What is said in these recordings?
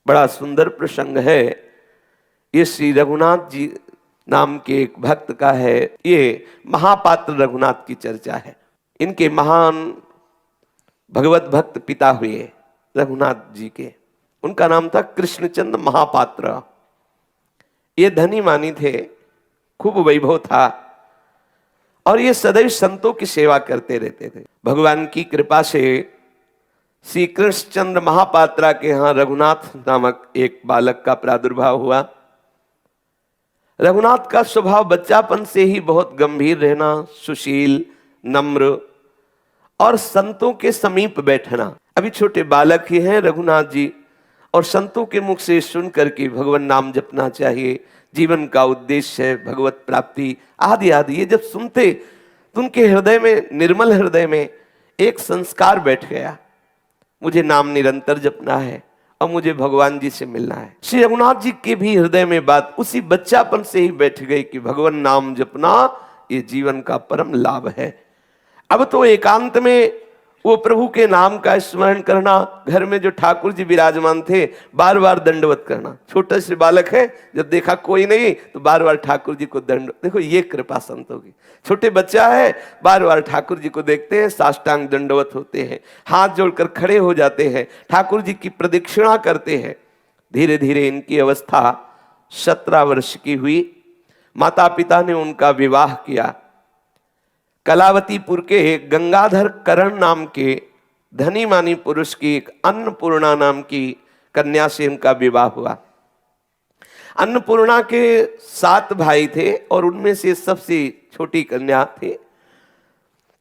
बड़ा सुंदर प्रसंग है। ये श्री रघुनाथ जी नाम के एक भक्त का है। ये महापात्र रघुनाथ की चर्चा है। इनके महान भगवत भक्त पिता हुए रघुनाथ जी के, उनका नाम था कृष्णचंद्र महापात्र। ये धनी मानी थे, खूब वैभव था और ये सदैव संतों की सेवा करते रहते थे। भगवान की कृपा से श्री कृष्णचंद्र महापात्रा के यहाँ रघुनाथ नामक एक बालक का प्रादुर्भाव हुआ। रघुनाथ का स्वभाव बच्चापन से ही बहुत गंभीर रहना, सुशील, नम्र और संतों के समीप बैठना। अभी छोटे बालक ही हैं रघुनाथ जी, और संतों के मुख से सुन करके भगवान नाम जपना चाहिए, जीवन का उद्देश्य है भगवत प्राप्ति आदि आदि। ये जब सुनते तो उनके हृदय में, निर्मल हृदय में एक संस्कार बैठ गया, मुझे नाम निरंतर जपना है और मुझे भगवान जी से मिलना है। श्री रघुनाथ जी के भी हृदय में बात उसी बच्चापन से ही बैठ गई कि भगवान नाम जपना ये जीवन का परम लाभ है। अब तो एकांत में वो प्रभु के नाम का स्मरण करना, घर में जो ठाकुर जी विराजमान थे बार बार दंडवत करना। छोटा से बालक है, जब देखा कोई नहीं तो बार बार ठाकुर जी को दंड। देखो ये कृपा संतों की। छोटे बच्चा है, बार बार ठाकुर जी को देखते हैं, साष्टांग दंडवत होते हैं, हाथ जोड़कर खड़े हो जाते हैं, ठाकुर जी की प्रदक्षिणा करते हैं। धीरे धीरे इनकी अवस्था 17 वर्ष की हुई। माता पिता ने उनका विवाह किया। कलावतीपुर के गंगाधर करण नाम के धनी मानी पुरुष की एक अन्नपूर्णा नाम की कन्या से उनका विवाह हुआ। अन्नपूर्णा के 7 भाई थे और उनमें से सबसे छोटी कन्या थी।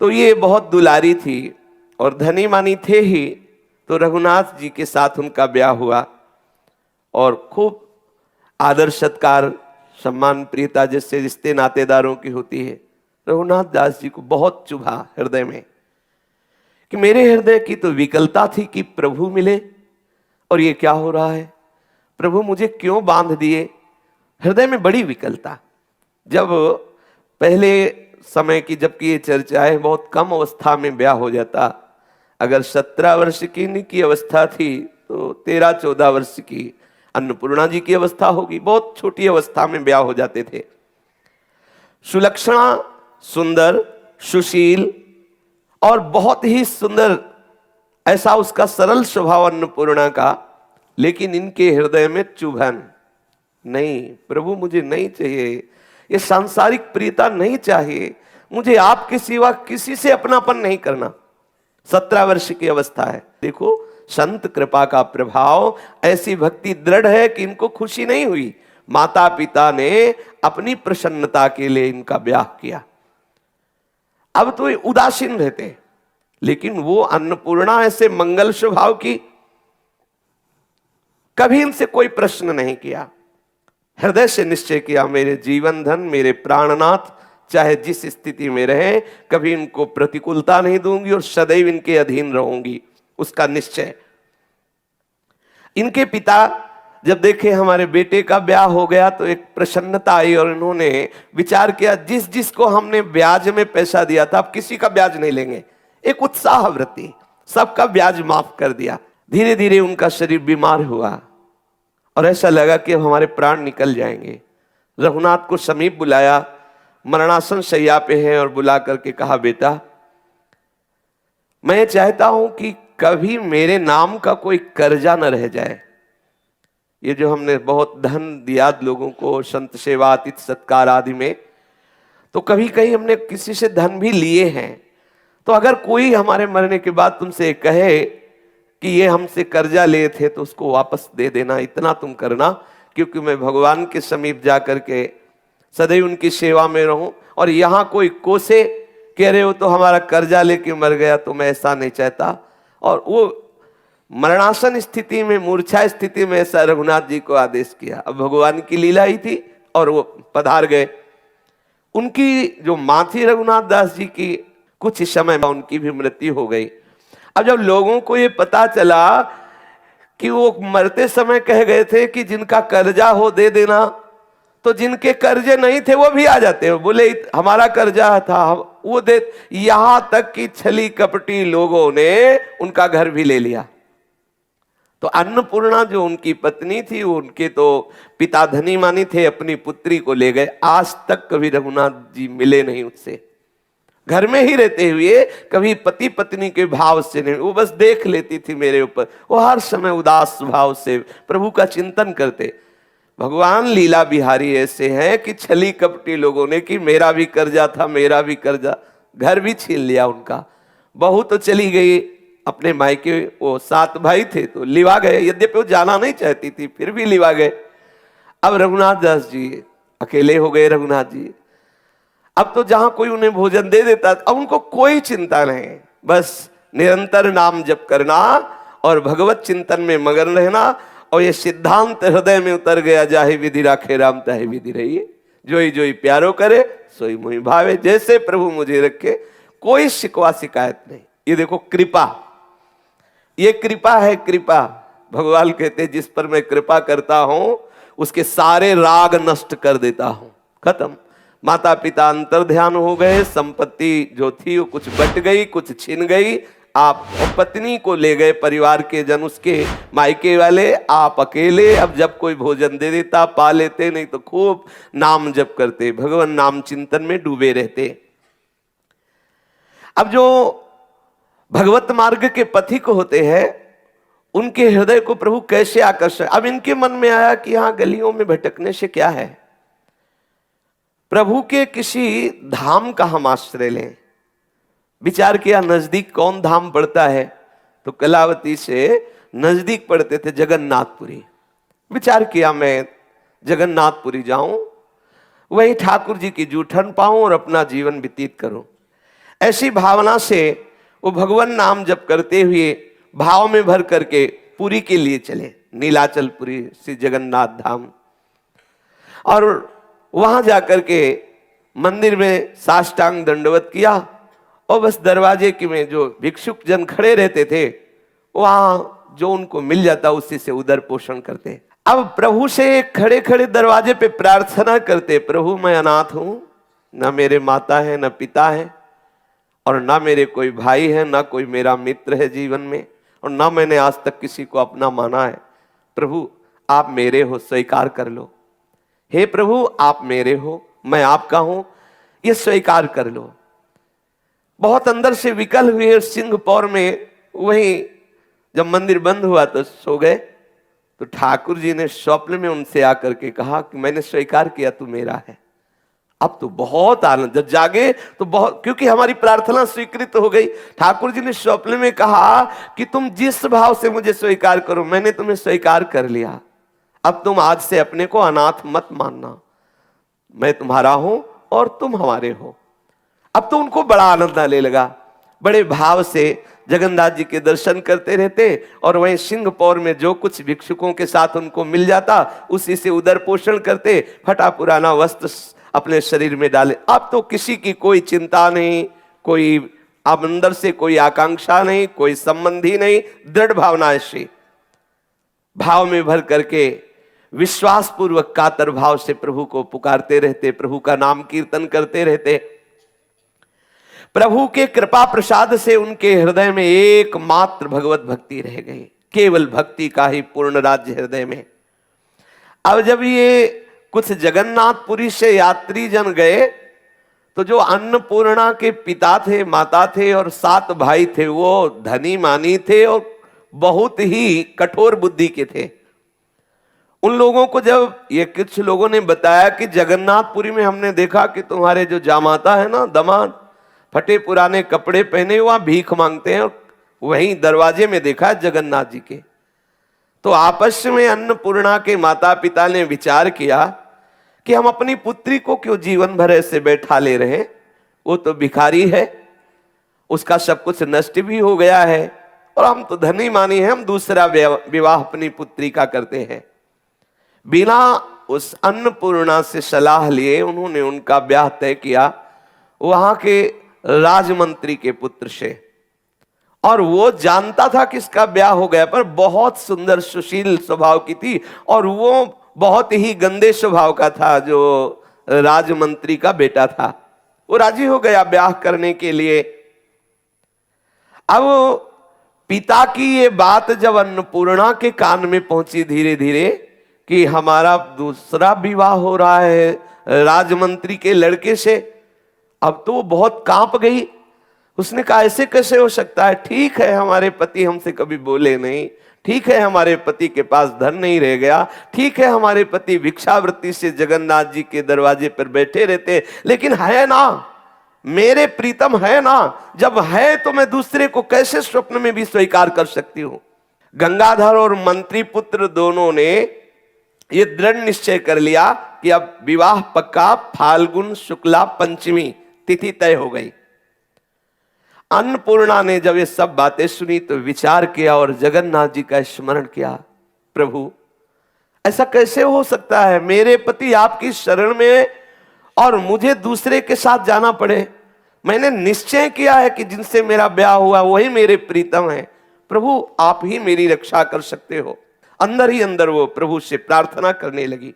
तो ये बहुत दुलारी थी और धनी मानी थे ही, तो रघुनाथ जी के साथ उनका ब्याह हुआ और खूब आदर सत्कार, सम्मान, प्रियता जैसे रिश्ते नातेदारों की होती है। रघुनाथ दास जी को बहुत चुभा हृदय में कि मेरे हृदय की तो विकलता थी कि प्रभु मिले, और ये क्या हो रहा है, प्रभु मुझे क्यों बांध दिए। हृदय में बड़ी विकलता। जब पहले समय की जबकि ये चर्चा है, बहुत कम अवस्था में ब्याह हो जाता। अगर 17 वर्ष की इनकी अवस्था थी तो 13-14 वर्ष की अन्नपूर्णा जी की अवस्था होगी। बहुत छोटी अवस्था में ब्याह हो जाते थे। सुलक्षणा, सुंदर, सुशील और बहुत ही सुंदर, ऐसा उसका सरल स्वभाव अन्नपूर्णा का। लेकिन इनके हृदय में चुभन, नहीं प्रभु मुझे नहीं चाहिए, ये सांसारिक प्रियता नहीं चाहिए, मुझे आपके सिवा किसी से अपनापन नहीं करना। 17 वर्ष की अवस्था है। देखो संत कृपा का प्रभाव, ऐसी भक्ति दृढ़ है कि इनको खुशी नहीं हुई। माता पिता ने अपनी प्रसन्नता के लिए इनका ब्याह किया। अब तो ये उदासीन रहते, लेकिन वो अन्नपूर्णा ऐसे मंगल स्वभाव की, कभी इनसे कोई प्रश्न नहीं किया। हृदय से निश्चय किया, मेरे जीवन धन, मेरे प्राणनाथ चाहे जिस स्थिति में रहे, कभी इनको प्रतिकूलता नहीं दूंगी और सदैव इनके अधीन रहूंगी, उसका निश्चय। इनके पिता जब देखे हमारे बेटे का ब्याह हो गया तो एक प्रसन्नता आई और इन्होंने विचार किया, जिस जिसको हमने ब्याज में पैसा दिया था अब किसी का ब्याज नहीं लेंगे। एक उत्साह वृत्ति, सबका ब्याज माफ कर दिया। धीरे धीरे उनका शरीर बीमार हुआ और ऐसा लगा कि अब हमारे प्राण निकल जाएंगे। रघुनाथ को समीप बुलाया, मरणासन शैया पे है, और बुला करके कहा, बेटा मैं चाहता हूं कि कभी मेरे नाम का कोई कर्जा न रह जाए। ये जो हमने बहुत धन दिया लोगों को संत सेवा, अतिथि सत्कार आदि में, तो कभी कहीं हमने किसी से धन भी लिए हैं, तो अगर कोई हमारे मरने के बाद तुमसे कहे कि ये हमसे कर्जा लिए थे तो उसको वापस दे देना, इतना तुम करना, क्योंकि मैं भगवान के समीप जा करके सदैव उनकी सेवा में रहूं। और यहाँ कोई कोसे कह रहे हो तो हमारा कर्जा लेके मर गया, तो मैं ऐसा नहीं चाहता। और वो मरणासन स्थिति में, मूर्छा स्थिति में ऐसा रघुनाथ जी को आदेश किया। अब भगवान की लीला ही थी और वो पधार गए। उनकी जो मां थी रघुनाथ दास जी की, कुछ समय में उनकी भी मृत्यु हो गई। अब जब लोगों को ये पता चला कि वो मरते समय कह गए थे कि जिनका कर्जा हो दे देना, तो जिनके कर्जे नहीं थे वो भी आ जाते हैं, बोले हमारा कर्जा था वो दे। यहां तक कि छली कपटी लोगों ने उनका घर भी ले लिया। तो अन्नपूर्णा जो उनकी पत्नी थी, उनके तो पिता धनी मानी थे, अपनी पुत्री को ले गए। आज तक कभी रघुनाथ जी मिले नहीं उससे, घर में ही रहते हुए कभी पति पत्नी के भाव से नहीं, वो बस देख लेती थी मेरे ऊपर। वो हर समय उदास भाव से प्रभु का चिंतन करते। भगवान लीला बिहारी ऐसे हैं कि छली कपटी लोगों ने कि मेरा भी कर्जा था, मेरा भी कर्जा, घर भी छीन लिया उनका। बहू तो चली गई अपने मायके, वो 7 भाई थे तो लिवा गए, यद्यपि वो जाना नहीं चाहती थी फिर भी लिवा गए। अब रघुनाथ दास जी अकेले हो गए। रघुनाथ जी अब तो जहां कोई उन्हें भोजन दे देता, अब उनको कोई चिंता नहीं, बस निरंतर नाम जप करना और भगवत चिंतन में मगन रहना। और ये सिद्धांत हृदय में उतर गया, जाहे विधि राखे राम ताहे विधि रहिए, जोई जोई प्यारो करे सोई मोहि भावे। जैसे प्रभु मुझे रखे, कोई शिकवा शिकायत नहीं। ये देखो कृपा, ये कृपा है। कृपा भगवान कहते जिस पर मैं कृपा करता हूं उसके सारे राग नष्ट कर देता हूं, खत्म। माता पिता अंतर ध्यान हो गए, संपत्ति जो थी वो कुछ बट गई, कुछ छिन गई। आप पत्नी को ले गए परिवार के जन, उसके मायके वाले, आप अकेले। अब जब कोई भोजन दे देता पा लेते, नहीं तो खूब नाम जप करते, भगवान नाम चिंतन में डूबे रहते। अब जो भगवत मार्ग के पथिक होते हैं उनके हृदय को प्रभु कैसे आकर्षण। अब इनके मन में आया कि यहां गलियों में भटकने से क्या है, प्रभु के किसी धाम का हम आश्रय लें। विचार किया नजदीक कौन धाम पड़ता है, तो कलावती से नजदीक पड़ते थे जगन्नाथपुरी। विचार किया मैं जगन्नाथपुरी जाऊं, वही ठाकुर जी की जूठन पाऊं और अपना जीवन व्यतीत करूं। ऐसी भावना से वो भगवान नाम जप करते हुए भाव में भर करके पुरी के लिए चले, नीलाचलपुरी श्री जगन्नाथ धाम। और वहां जाकर के मंदिर में साष्टांग दंडवत किया और बस दरवाजे के में जो भिक्षुक जन खड़े रहते थे वहां जो उनको मिल जाता उसी से उदर पोषण करते। अब प्रभु से खड़े खड़े दरवाजे पे प्रार्थना करते, प्रभु मैं अनाथ हूं, न मेरे माता है न पिता है और ना मेरे कोई भाई है, ना कोई मेरा मित्र है जीवन में, और ना मैंने आज तक किसी को अपना माना है। प्रभु आप मेरे हो, स्वीकार कर लो। हे प्रभु आप मेरे हो, मैं आपका हूं, ये स्वीकार कर लो। बहुत अंदर से विकल हुए सिंहपौर में, वहीं जब मंदिर बंद हुआ तो सो गए। तो ठाकुर जी ने स्वप्न में उनसे आकर के कहा कि मैंने स्वीकार किया तू मेरा है। अब तो बहुत आनंद, जब जागे तो बहुत, क्योंकि हमारी प्रार्थना स्वीकृत हो गई। ठाकुर जी ने स्वप्न में कहा कि तुम जिस भाव से मुझे स्वीकार करो, मैंने तुम्हें स्वीकार कर लिया। अब तुम आज से अपने को अनाथ मत मानना, मैं तुम्हारा हूं और तुम हमारे हो। अब तो उनको बड़ा आनंद आने लगा, बड़े भाव से जगन्नाथ जी के दर्शन करते रहते और वहीं सिंहपौर में जो कुछ भिक्षुकों के साथ उनको मिल जाता उसी से उदर पोषण करते, फटा पुराना वस्त्र अपने शरीर में डाले। अब तो किसी की कोई चिंता नहीं, कोई अब अंदर से कोई आकांक्षा नहीं, कोई संबंधी नहीं, दृढ़ भावना ऐसी भाव में भर करके विश्वास पूर्वक कातर भाव से प्रभु को पुकारते रहते, प्रभु का नाम कीर्तन करते रहते। प्रभु के कृपा प्रसाद से उनके हृदय में एकमात्र भगवत भक्ति रह गई, केवल भक्ति का ही पूर्ण राज्य हृदय में। अब जब ये कुछ जगन्नाथपुरी से यात्री जन गए तो जो अन्नपूर्णा के पिता थे, माता थे और 7 भाई थे, वो धनी मानी थे और बहुत ही कठोर बुद्धि के थे। उन लोगों को जब ये कुछ लोगों ने बताया कि जगन्नाथपुरी में हमने देखा कि तुम्हारे जो जामाता है ना, दामाद, फटे पुराने कपड़े पहने हुआ भीख मांगते हैं, और वहीं दरवाजे में देखा जगन्नाथ जी के। तो आपस में अन्नपूर्णा के माता पिता ने विचार किया कि हम अपनी पुत्री को क्यों जीवन भर ऐसे बैठा ले रहे हैं, वो तो भिखारी है, उसका सब कुछ नष्ट भी हो गया है और हम तो धनी मानी है, हम दूसरा विवाह अपनी पुत्री का करते हैं। बिना उस अन्नपूर्णा से सलाह लिए उन्होंने उनका ब्याह तय किया वहां के राजमंत्री के पुत्र से। और वो जानता था कि इसका ब्याह हो गया, पर बहुत सुंदर सुशील स्वभाव की थी और वो बहुत ही गंदे स्वभाव का था जो राजमंत्री का बेटा था। वो राजी हो गया ब्याह करने के लिए। अब पिता की ये बात जब अन्नपूर्णा के कान में पहुंची धीरे धीरे कि हमारा दूसरा विवाह हो रहा है राजमंत्री के लड़के से, अब तो वो बहुत कांप गई। उसने कहा ऐसे कैसे हो सकता है? ठीक है हमारे पति हमसे कभी बोले नहीं, ठीक है हमारे पति के पास धन नहीं रह गया, ठीक है हमारे पति भिक्षावृत्ति से जगन्नाथ जी के दरवाजे पर बैठे रहते, लेकिन है ना मेरे प्रीतम, है ना। जब है तो मैं दूसरे को कैसे स्वप्न में भी स्वीकार कर सकती हूं। गंगाधर और मंत्री पुत्र दोनों ने ये दृढ़ निश्चय कर लिया कि अब विवाह पक्का, फाल्गुन शुक्ला पंचमी तिथि तय हो गई। अन्नपूर्णा ने जब ये सब बातें सुनी तो विचार किया और जगन्नाथ जी का स्मरण किया, प्रभु ऐसा कैसे हो सकता है, मेरे पति आपकी शरण में और मुझे दूसरे के साथ जाना पड़े। मैंने निश्चय किया है कि जिनसे मेरा ब्याह हुआ वही मेरे प्रीतम है, प्रभु आप ही मेरी रक्षा कर सकते हो। अंदर ही अंदर वो प्रभु से प्रार्थना करने लगी।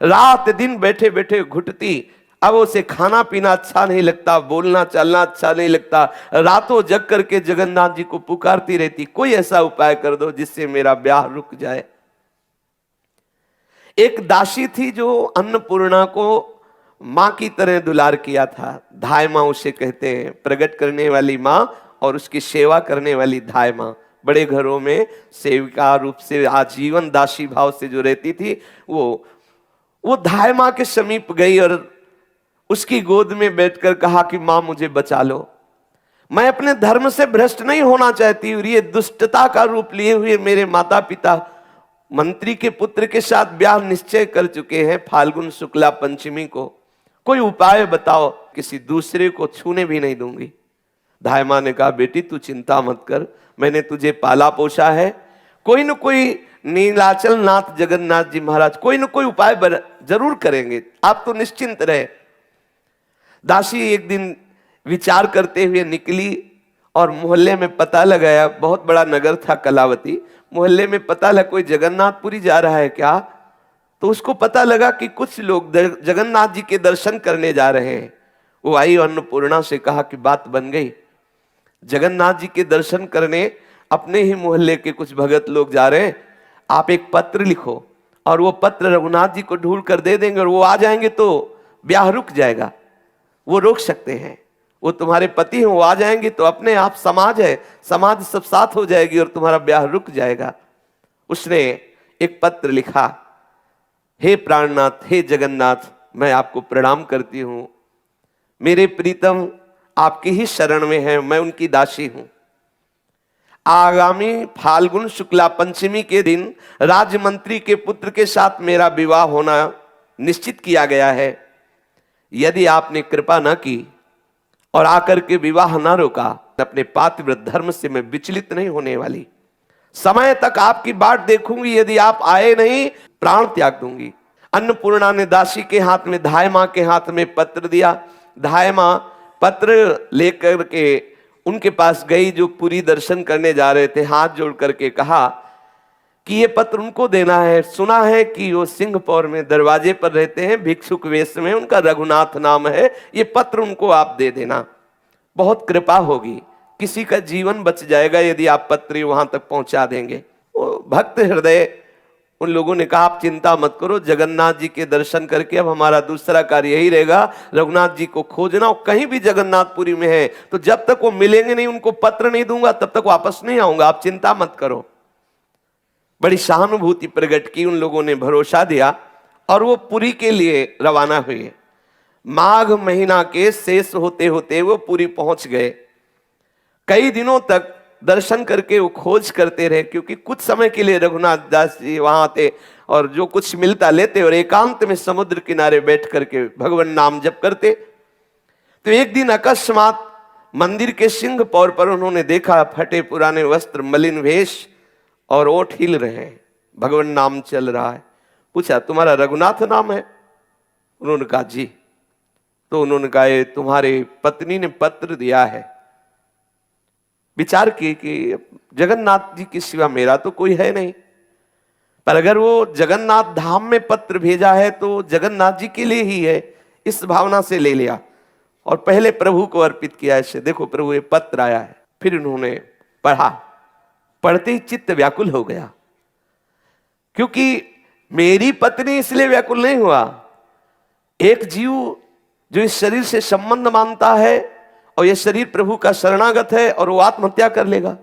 रात दिन बैठे बैठे घुटती, अब उसे खाना पीना अच्छा नहीं लगता, बोलना चलना अच्छा नहीं लगता, रातों जग करके जगन्नाथ जी को पुकारती रहती, कोई ऐसा उपाय कर दो जिससे मेरा ब्याह रुक जाए। एक दासी थी जो अन्नपूर्णा को मां की तरह दुलार किया था, धाय मां उसे कहते हैं, प्रकट करने वाली मां और उसकी सेवा करने वाली धाय मां। बड़े घरों में सेविका रूप से आजीवन दासी भाव से जो रहती थी वो धाय मां के समीप गई और उसकी गोद में बैठकर कहा कि मां मुझे बचा लो, मैं अपने धर्म से भ्रष्ट नहीं होना चाहती और ये दुष्टता का रूप लिए हुए मेरे माता पिता मंत्री के पुत्र के साथ ब्याह निश्चय कर चुके हैं फाल्गुन शुक्ला पंचमी को, कोई उपाय बताओ, किसी दूसरे को छूने भी नहीं दूंगी। धाय मां ने कहा बेटी तू चिंता मत कर, मैंने तुझे पाला पोसा है, कोई न कोई नीलाचल नाथ जगन्नाथ जी महाराज कोई न कोई उपाय जरूर करेंगे, आप तो निश्चिंत रहे। दासी एक दिन विचार करते हुए निकली और मोहल्ले में पता लगाया, बहुत बड़ा नगर था कलावती, मोहल्ले में पता लगा कोई जगन्नाथपुरी जा रहा है क्या, तो उसको पता लगा कि कुछ लोग जगन्नाथ जी के दर्शन करने जा रहे हैं। वो आई और अन्नपूर्णा से कहा कि बात बन गई, जगन्नाथ जी के दर्शन करने अपने ही मोहल्ले के कुछ भगत लोग जा रहे हैं, आप एक पत्र लिखो और वो पत्र रघुनाथ जी को ढूंढ कर दे देंगे और वो आ जाएंगे तो ब्याह रुक जाएगा। वो रोक सकते हैं, वो तुम्हारे पति हैं, वो आ जाएंगे तो अपने आप समाज है, समाज सब साथ हो जाएगी और तुम्हारा ब्याह रुक जाएगा। उसने एक पत्र लिखा, हे प्राणनाथ, हे जगन्नाथ, मैं आपको प्रणाम करती हूं, मेरे प्रीतम आपकी ही शरण में है, मैं उनकी दासी हूं। आगामी फाल्गुन शुक्ला पंचमी के दिन राजमंत्री के पुत्र के साथ मेरा विवाह होना निश्चित किया गया है। यदि आपने कृपा न की और आकर के विवाह न रोका, अपने पातिव्रत धर्म से मैं विचलित नहीं होने वाली, समय तक आपकी बाट देखूंगी, यदि आप आए नहीं प्राण त्याग दूंगी। अन्नपूर्णा ने दासी के हाथ में, धाय मां के हाथ में पत्र दिया। धाय मां पत्र लेकर के उनके पास गई जो पूरी दर्शन करने जा रहे थे, हाथ जोड़ करके कहा कि ये पत्र उनको देना है, सुना है कि वो सिंहपौर में दरवाजे पर रहते हैं भिक्षुक वेश में, उनका रघुनाथ नाम है, ये पत्र उनको आप दे देना, बहुत कृपा होगी, किसी का जीवन बच जाएगा यदि आप पत्र वहां तक पहुंचा देंगे। वो भक्त हृदय उन लोगों ने कहा आप चिंता मत करो, जगन्नाथ जी के दर्शन करके अब हमारा दूसरा कार्य यही रहेगा, रघुनाथ जी को खोजना, कहीं भी जगन्नाथपुरी में है तो जब तक वो मिलेंगे नहीं, उनको पत्र नहीं दूंगा तब तक वापस नहीं आऊंगा, आप चिंता मत करो। बड़ी सहानुभूति प्रकट की, उन लोगों ने भरोसा दिया और वो पुरी के लिए रवाना हुए। माघ महीना के शेष होते होते वो पुरी पहुंच गए। कई दिनों तक दर्शन करके वो खोज करते रहे, क्योंकि कुछ समय के लिए रघुनाथ दास जी वहां आते और जो कुछ मिलता लेते और एकांत में समुद्र किनारे बैठ करके भगवान नाम जप करते। तो एक दिन अकस्मात मंदिर के सिंह पौर पर उन्होंने देखा फटे पुराने वस्त्र, मलिन वेश और ओठ हिल रहे हैं, भगवान नाम चल रहा है। पूछा तुम्हारा रघुनाथ नाम है? उन्होंने कहा जी। तो उन्होंने कहा तुम्हारे पत्नी ने पत्र दिया है। विचार किए कि जगन्नाथ जी के सिवा मेरा तो कोई है नहीं, पर अगर वो जगन्नाथ धाम में पत्र भेजा है तो जगन्नाथ जी के लिए ही है, इस भावना से ले लिया और पहले प्रभु को अर्पित किया। ऐसे देखो प्रभु ये पत्र आया है। फिर उन्होंने पढ़ा पढ़ते ही चित्त व्याकुल हो गया, क्योंकि मेरी पत्नी इसलिए व्याकुल नहीं हुआ। एक जीव जो इस शरीर से संबंध मानता है और यह शरीर प्रभु का शरणागत है और वो आत्महत्या कर लेगा,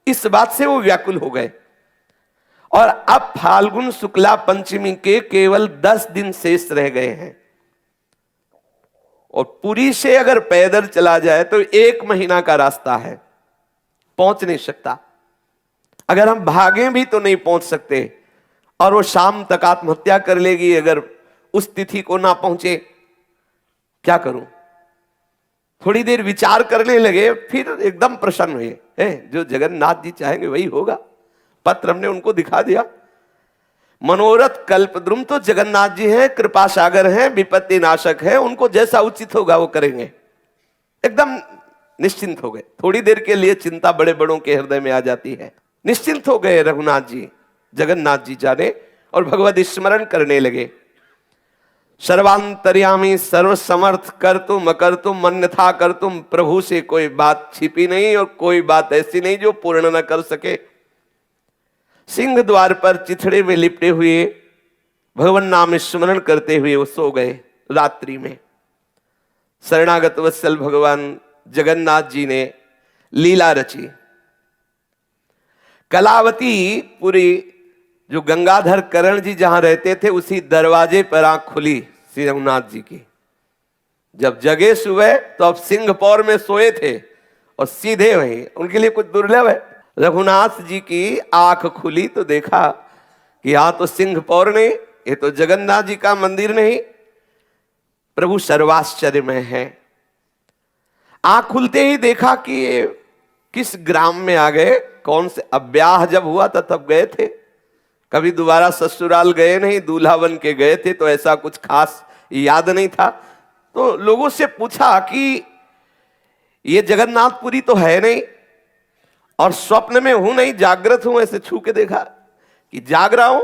इस बात से वो व्याकुल हो गए। और अब फाल्गुन शुक्ला पंचमी के केवल 10 दिन शेष रह गए हैं, और पुरी से अगर पैदल चला जाए तो 1 महीना का रास्ता है, पहुंच नहीं सकता। अगर हम भागें भी तो नहीं पहुंच सकते, और वो शाम तक आत्महत्या कर लेगी अगर उस तिथि को ना पहुंचे। क्या करूं? थोड़ी देर विचार करने लगे, फिर एकदम प्रसन्न हुए। जो जगन्नाथ जी चाहेंगे वही होगा। पत्र हमने उनको दिखा दिया। मनोरथ कल्पद्रुम तो जगन्नाथ जी हैं, कृपा सागर हैं, विपत्ति नाशक हैं, उनको जैसा उचित होगा वो करेंगे। एकदम निश्चिंत हो गए। थोड़ी देर के लिए चिंता बड़े बड़ों के हृदय में आ जाती है। निश्चिंत हो गए रघुनाथ जी, जगन्नाथ जी जाने, और भगवत स्मरण करने लगे। सर्वांतर्यामी सर्वसमर्थ कर्तुम अकर्तुम अन्यथा कर्तुम, प्रभु से कोई बात छिपी नहीं और कोई बात ऐसी नहीं जो पूर्ण न कर सके। सिंह द्वार पर चिथड़े में लिपटे हुए भगवान नाम स्मरण करते हुए वो सो गए रात्रि में। शरणागत वत्सल भगवान जगन्नाथ जी ने लीला रची। कलावती पुरी जो गंगाधर करण जी जहां रहते थे उसी दरवाजे पर आंख खुली श्री रघुनाथ जी की। जब जगे सुबह तो अब सिंहपौर में सोए थे और सीधे वहीं, उनके लिए कुछ दुर्लभ है। रघुनाथ जी की आंख खुली तो देखा कि यहां तो सिंहपौर नहीं, ये तो जगन्नाथ जी का मंदिर नहीं, प्रभु सर्वाश्चर्य में है। आंख खुलते ही देखा कि ये किस ग्राम में आ गए, कौन से, अब ब्याह जब हुआ था तब गए थे, कभी दोबारा ससुराल गए नहीं, दूल्हा बन के गए थे तो ऐसा कुछ खास याद नहीं था। तो लोगों से पूछा कि ये जगन्नाथपुरी तो है नहीं, और स्वप्न में हूं नहीं, जागृत हूं, ऐसे छू के देखा कि जाग रहा हूं।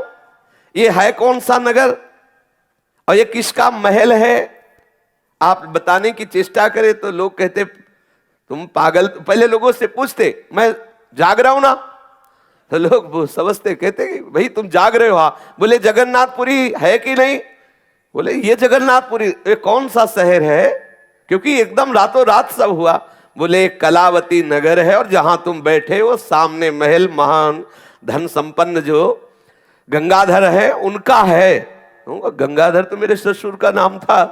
ये है कौन सा नगर और ये किसका महल है? आप बताने की चेष्टा करें तो लोग कहते तुम पागल। पहले लोगों से पूछते, मैं जाग रहा हूं ना, तो लोग वो समझते, कहते कि भाई तुम जाग रहे हो। हाँ, बोले जगन्नाथपुरी है कि नहीं? बोले ये जगन्नाथपुरी ये कौन सा शहर है, क्योंकि एकदम रातों रात सब हुआ। बोले कलावती नगर है, और जहां तुम बैठे हो सामने महल महान धन संपन्न जो गंगाधर है उनका है। गंगाधर तो मेरे ससुर का नाम था।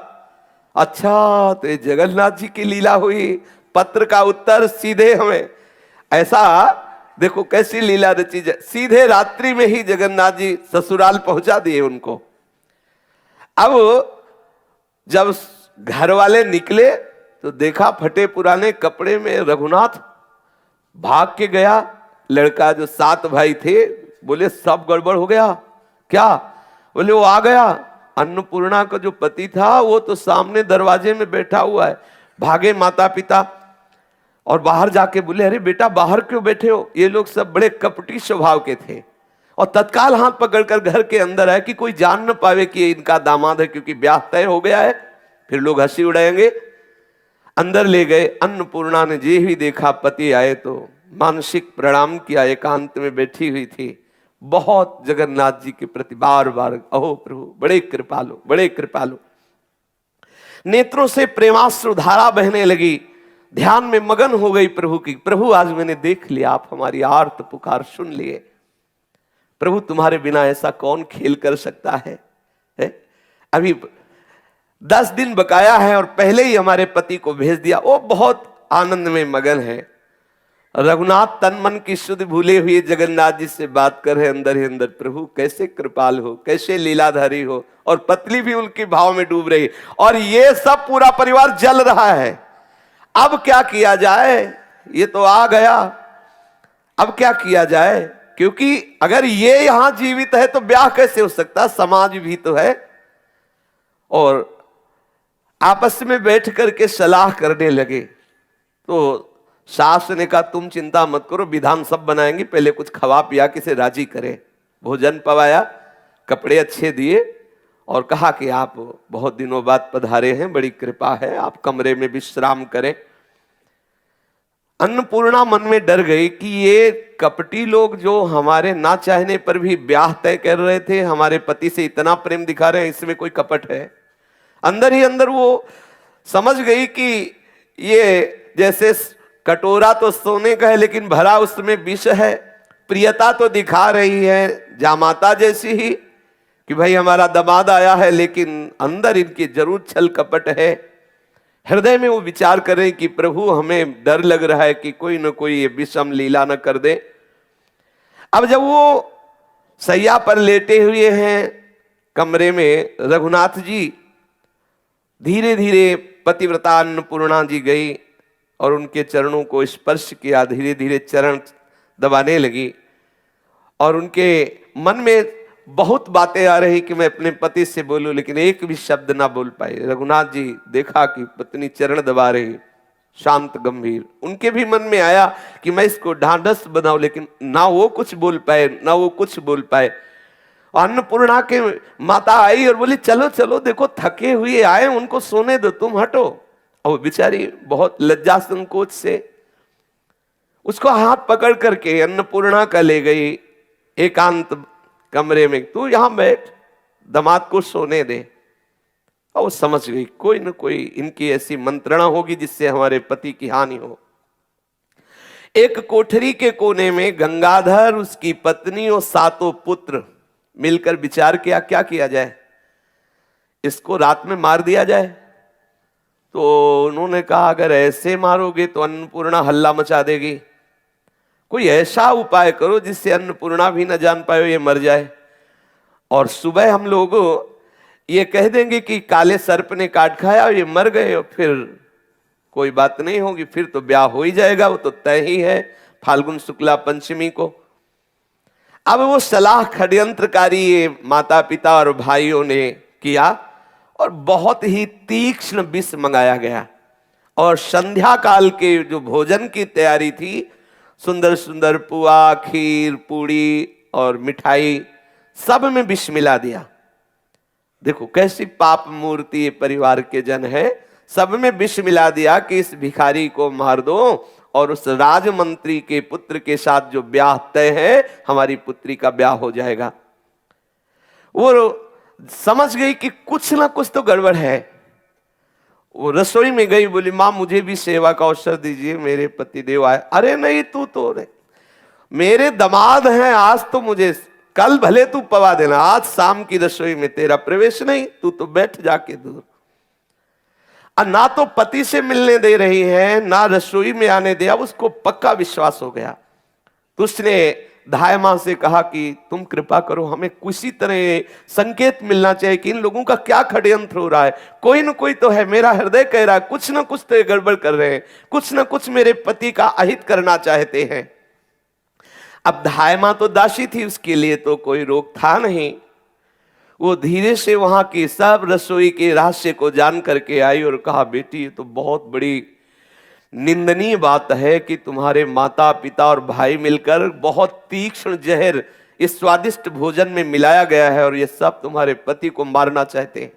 अच्छा, तो ये जगन्नाथ जी की लीला हुई। पत्र का उत्तर सीधे हमें, ऐसा देखो कैसी लीला रची। सीधे रात्रि में ही जगन्नाथ जी ससुराल पहुंचा दिए उनको। अब जब घर वाले निकले तो देखा फटे पुराने कपड़े में रघुनाथ भाग के गया। लड़का जो 7 भाई थे बोले सब गड़बड़ हो गया। क्या? बोले वो आ गया, अन्नपूर्णा का जो पति था वो तो सामने दरवाजे में बैठा हुआ है। भागे माता पिता और बाहर जाके बोले अरे बेटा बाहर क्यों बैठे हो? ये लोग सब बड़े कपटी स्वभाव के थे और तत्काल हाथ पकड़कर घर के अंदर आए कि कोई जान न पावे कि ये इनका दामाद है, क्योंकि ब्याह तय हो गया है, फिर लोग हंसी उड़ाएंगे। अंदर ले गए। अन्नपूर्णा ने जे ही देखा पति आए तो मानसिक प्रणाम किया, एकांत में बैठी हुई थी। बहुत जगन्नाथ जी के प्रति बार बार अहो प्रभु बड़े कृपालु, बड़े कृपालु। नेत्रों से प्रेमाश्रु धारा बहने लगी। ध्यान में मगन हो गई प्रभु की। प्रभु आज मैंने देख लिया, आप हमारी आर्त पुकार सुन लिए। प्रभु तुम्हारे बिना ऐसा कौन खेल कर सकता है? अभी 10 दिन बकाया है और पहले ही हमारे पति को भेज दिया। वो बहुत आनंद में मगन है। रघुनाथ तन मन की शुद्ध भूले हुए जगन्नाथ जी से बात कर रहे अंदर ही अंदर, प्रभु कैसे कृपाल हो, कैसे लीलाधारी हो। और पत्नी भी उनके भाव में डूब रही, और ये सब पूरा परिवार जल रहा है। अब क्या किया जाए? ये तो आ गया, अब क्या किया जाए? क्योंकि अगर ये यहां जीवित है तो ब्याह कैसे हो सकता? समाज भी तो है। और आपस में बैठ करके सलाह करने लगे। तो सास ने कहा तुम चिंता मत करो, विधान सब बनाएंगे, पहले कुछ खवा पिया के से राजी करे। भोजन पवाया, कपड़े अच्छे दिए और कहा कि आप बहुत दिनों बाद पधारे हैं, बड़ी कृपा है, आप कमरे में विश्राम करें। अन्नपूर्णा मन में डर गई कि ये कपटी लोग जो हमारे ना चाहने पर भी ब्याह तय कर रहे थे, हमारे पति से इतना प्रेम दिखा रहे हैं, इसमें कोई कपट है। अंदर ही अंदर वो समझ गई कि ये जैसे कटोरा तो सोने का है लेकिन भरा उसमें विष है। प्रियता तो दिखा रही है जामाता जैसी ही कि भाई हमारा दामाद आया है, लेकिन अंदर इनकी जरूर छल कपट है। हृदय में वो विचार करें कि प्रभु हमें डर लग रहा है कि कोई न कोई ये विषम लीला न कर दे। अब जब वो सैया पर लेटे हुए हैं कमरे में, रघुनाथ जी धीरे धीरे पतिव्रता अन्नपूर्णा जी गई और उनके चरणों को स्पर्श किया, धीरे धीरे चरण दबाने लगी और उनके मन में बहुत बातें आ रही कि मैं अपने पति से बोलूं, लेकिन एक भी शब्द ना बोल पाए। रघुनाथ जी देखा कि पत्नी चरण दबा रही, शांत गंभीर। उनके भी मन में आया कि मैं इसको ढांढस बनाऊं, लेकिन ना वो कुछ बोल पाए ना वो कुछ बोल पाए। अन्नपूर्णा के माता आई और बोली चलो चलो, देखो थके हुए आए, उनको सोने दो, तुम हटो। और बेचारी बहुत लज्जा संकोच से उसको हाथ पकड़ करके अन्नपूर्णा का ले गई एकांत कमरे में, तू यहां बैठ, दामाद को सोने दे। और वो समझ गई कोई न कोई इनकी ऐसी मंत्रणा होगी जिससे हमारे पति की हानि हो। एक कोठरी के कोने में गंगाधर, उसकी पत्नी और 7 पुत्र मिलकर विचार किया क्या किया जाए, इसको रात में मार दिया जाए। तो उन्होंने कहा अगर ऐसे मारोगे तो अन्नपूर्णा हल्ला मचा देगी, कोई ऐसा उपाय करो जिससे अन्नपूर्णा भी न जान पाए ये मर जाए, और सुबह हम लोग ये कह देंगे कि काले सर्प ने काट खाया और ये मर गए, और फिर कोई बात नहीं होगी, फिर तो ब्याह हो ही जाएगा, वो तो तय ही है फाल्गुन शुक्ला पंचमी को। अब वो सलाह षड्यंत्रकारी ये माता पिता और भाइयों ने किया और बहुत ही तीक्ष्ण विष मंगाया गया। और संध्या काल के जो भोजन की तैयारी थी, सुंदर सुंदर पुआ, खीर, पूड़ी और मिठाई, सब में विष मिला दिया। देखो कैसी पाप मूर्ति ये परिवार के जन है, सब में विष मिला दिया कि इस भिखारी को मार दो और उस राजमंत्री के पुत्र के साथ जो ब्याह तय है, हमारी पुत्री का ब्याह हो जाएगा। वो समझ गई कि कुछ ना कुछ तो गड़बड़ है। वो रसोई में गई, बोली माँ मुझे भी सेवा का अवसर दीजिए, मेरे पति देव आए। अरे नहीं, तू तो रे मेरे दामाद हैं, आज तो मुझे, कल भले तू पवा देना, आज शाम की रसोई में तेरा प्रवेश नहीं, तू तो बैठ जाके दूर। ना तो पति से मिलने दे रही है ना रसोई में आने दिया। उसको पक्का विश्वास हो गया तो उसने धाय मां से कहा कि तुम कृपा करो, हमें किसी तरह संकेत मिलना चाहिए कि इन लोगों का क्या षड्यंत्र हो रहा है, कोई न कोई तो है, मेरा हृदय कह रहा है कुछ ना कुछ तो ये गड़बड़ कर रहे हैं, कुछ ना कुछ मेरे पति का अहित करना चाहते हैं। अब धाय मां तो दासी थी, उसके लिए तो कोई रोक था नहीं। वो धीरे से वहां की सब रसोई के रहस्य को जान करके आई और कहा बेटी ये तो बहुत बड़ी निंदनीय बात है कि तुम्हारे माता पिता और भाई मिलकर बहुत तीक्ष्ण जहर इस स्वादिष्ट भोजन में मिलाया गया है और ये सब तुम्हारे पति को मारना चाहते हैं।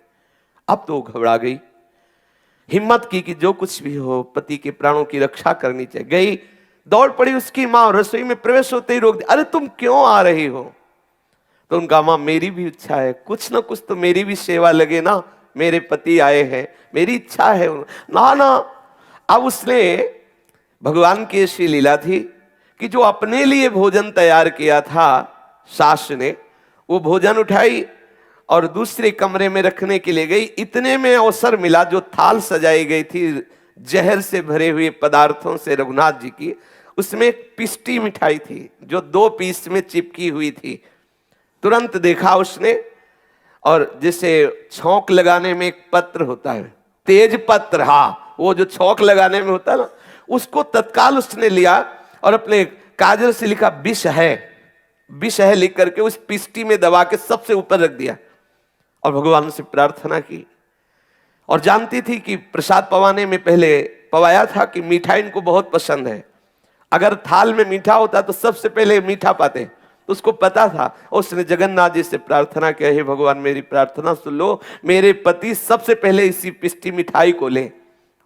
अब तो घबरा गई, हिम्मत की कि जो कुछ भी हो पति के प्राणों की रक्षा करनी चाहिए। गई, दौड़ पड़ी उसकी माँ, रसोई में प्रवेश होते ही रोक दिया, अरे तुम क्यों आ रही हो? तो उनका माँ मेरी भी इच्छा है, कुछ ना कुछ तो मेरी भी सेवा लगे ना, मेरे पति आए हैं, मेरी इच्छा है ना ना। अब उसने, भगवान की ऐसी लीला थी कि जो अपने लिए भोजन तैयार किया था सास ने, वो भोजन उठाई और दूसरे कमरे में रखने के लिए गई। इतने में अवसर मिला, जो थाल सजाई गई थी जहर से भरे हुए पदार्थों से रघुनाथ जी की, उसमें एक पिष्टी मिठाई थी जो 2 पीस में चिपकी हुई थी। तुरंत देखा उसने, और जैसे छौंक लगाने में एक पत्र होता है, तेज पत्र, हाँ वो जो छौंक लगाने में होता है ना, उसको तत्काल उसने लिया और अपने काजल से लिखा विष है, विष है लिख करके उस पिष्टी में दबा के सबसे ऊपर रख दिया और भगवान से प्रार्थना की। और जानती थी कि प्रसाद पवाने में पहले पवाया था कि मीठा इनको बहुत पसंद है, अगर थाल में मीठा होता तो सबसे पहले मीठा पाते, तो उसको पता था। उसने जगन्नाथ जी से प्रार्थना किया, हे भगवान मेरी प्रार्थना सुन लो, मेरे पति सबसे पहले इसी पिष्टी मिठाई को ले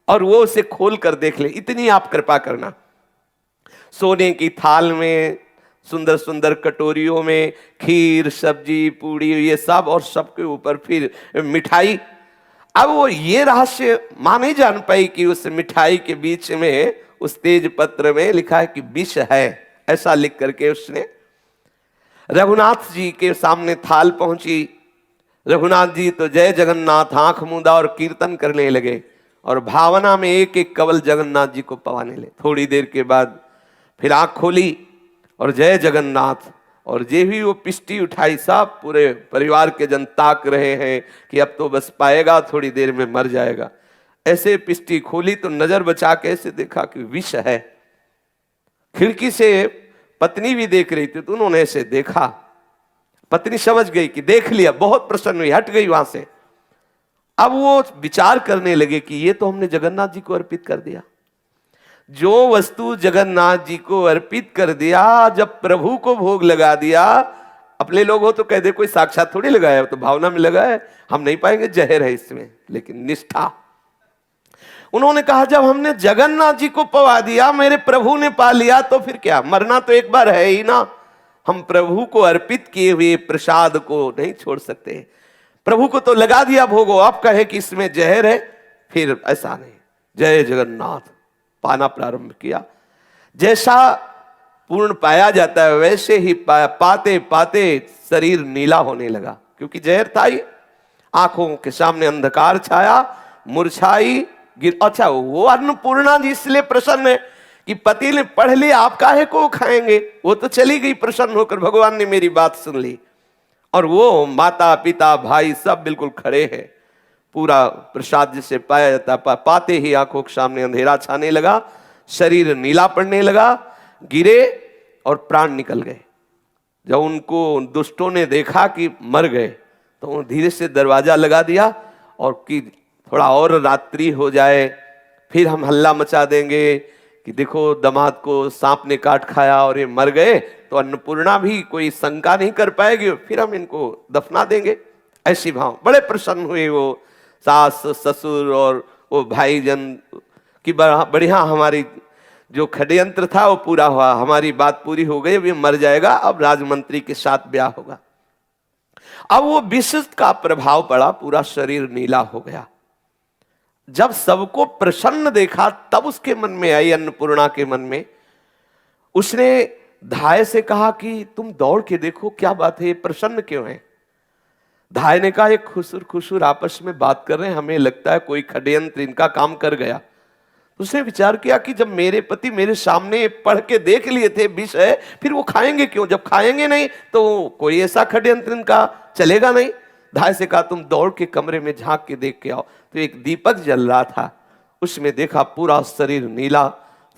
और वो उसे खोल कर देख ले, इतनी आप कृपा करना। सोने की थाल में, सुंदर सुंदर कटोरियों में खीर, सब्जी, पूड़ी, ये सब, और सबके ऊपर फिर मिठाई। अब वो ये रहस्य मां नहीं जान पाई कि उस मिठाई के बीच में, उस तेज पत्र में लिखा है कि विष है। ऐसा लिख करके उसने रघुनाथ जी के सामने थाल पहुंची। रघुनाथ जी तो जय जगन्नाथ आंख मूंदा और कीर्तन करने लगे, और भावना में एक एक कवल जगन्नाथ जी को पवाने लगे। थोड़ी देर के बाद फिर आंख खोली और जय जगन्नाथ, और जे भी वो पिष्टी उठाई, सब पूरे परिवार के जन ताक रहे हैं कि अब तो बस पाएगा, थोड़ी देर में मर जाएगा। ऐसे पिष्टी खोली तो नजर बचा के ऐसे देखा कि विष है। खिड़की से पत्नी भी देख रही थी तो उन्होंने ऐसे देखा। पत्नी समझ गई कि देख लिया, बहुत प्रसन्न हुई, हट गई वहां से। अब वो विचार करने लगे कि ये तो हमने जगन्नाथ जी को अर्पित कर दिया। जो वस्तु जगन्नाथ जी को अर्पित कर दिया, जब प्रभु को भोग लगा दिया, अपने लोग हो तो कह दे कोई साक्षात थोड़ी लगाया, तो भावना में लगा है, हम नहीं पाएंगे, जहर है इसमें। लेकिन निष्ठा, उन्होंने कहा जब हमने जगन्नाथ जी को पवा दिया, मेरे प्रभु ने पा लिया, तो फिर क्या, मरना तो एक बार है ही ना। हम प्रभु को अर्पित किए हुए प्रसाद को नहीं छोड़ सकते। प्रभु को तो लगा दिया भोगो, आप कहे कि इसमें जहर है, फिर ऐसा नहीं। जय जगन्नाथ पाना प्रारंभ किया। जैसा पूर्ण पाया जाता है वैसे ही पाते पाते शरीर नीला होने लगा, क्योंकि जहर था ही। आंखों के सामने अंधकार छाया, मुरझाई अच्छा, वो अन्नपूर्णा जी इसलिए प्रसन्न है कि पति ने पढ़ लिया, आप काहे को खाएंगे, वो तो चली गई प्रसन्न होकर, भगवान ने मेरी बात सुन ली। और वो माता पिता भाई सब बिल्कुल खड़े हैं। पूरा प्रसाद जिसे पाया जाता, पाते ही आंखों के सामने अंधेरा छाने लगा, शरीर नीला पड़ने लगा, गिरे और प्राण निकल गए। जब उनको दुष्टों ने देखा कि मर गए तो धीरे से दरवाजा लगा दिया, और कि थोड़ा और रात्रि हो जाए फिर हम हल्ला मचा देंगे कि देखो दामाद को सांप ने काट खाया और ये मर गए, तो अन्नपूर्णा भी कोई शंका नहीं कर पाएगी, फिर हम इनको दफना देंगे। ऐसी भाव बड़े प्रसन्न हुए वो सास ससुर और वो भाईजन की, बढ़िया हमारी जो षड्यंत्र था वो पूरा हुआ, हमारी बात पूरी हो गई, अभी मर जाएगा, अब राजमंत्री के साथ ब्याह होगा। अब वो विष का प्रभाव पड़ा, पूरा शरीर नीला हो गया। जब सबको प्रसन्न देखा तब उसके मन में आई, अन्नपूर्णा के मन में, उसने धाय से कहा कि तुम दौड़ के देखो क्या बात है, ये प्रसन्न क्यों है। धाय ने कहा एक खुसुर खुसुर आपस में बात कर रहे हैं, हमें लगता है कोई षड्यंत्र इनका काम कर गया। उसने विचार किया कि जब मेरे पति मेरे सामने पढ़ के देख लिए थे विष है, फिर वो खाएंगे क्यों, जब खाएंगे नहीं तो कोई ऐसा षड्यंत्र इनका चलेगा नहीं। धाय से कहा तुम दौड़ के कमरे में झांक के देख के आओ। तो एक दीपक जल रहा था, उसमें देखा पूरा शरीर नीला,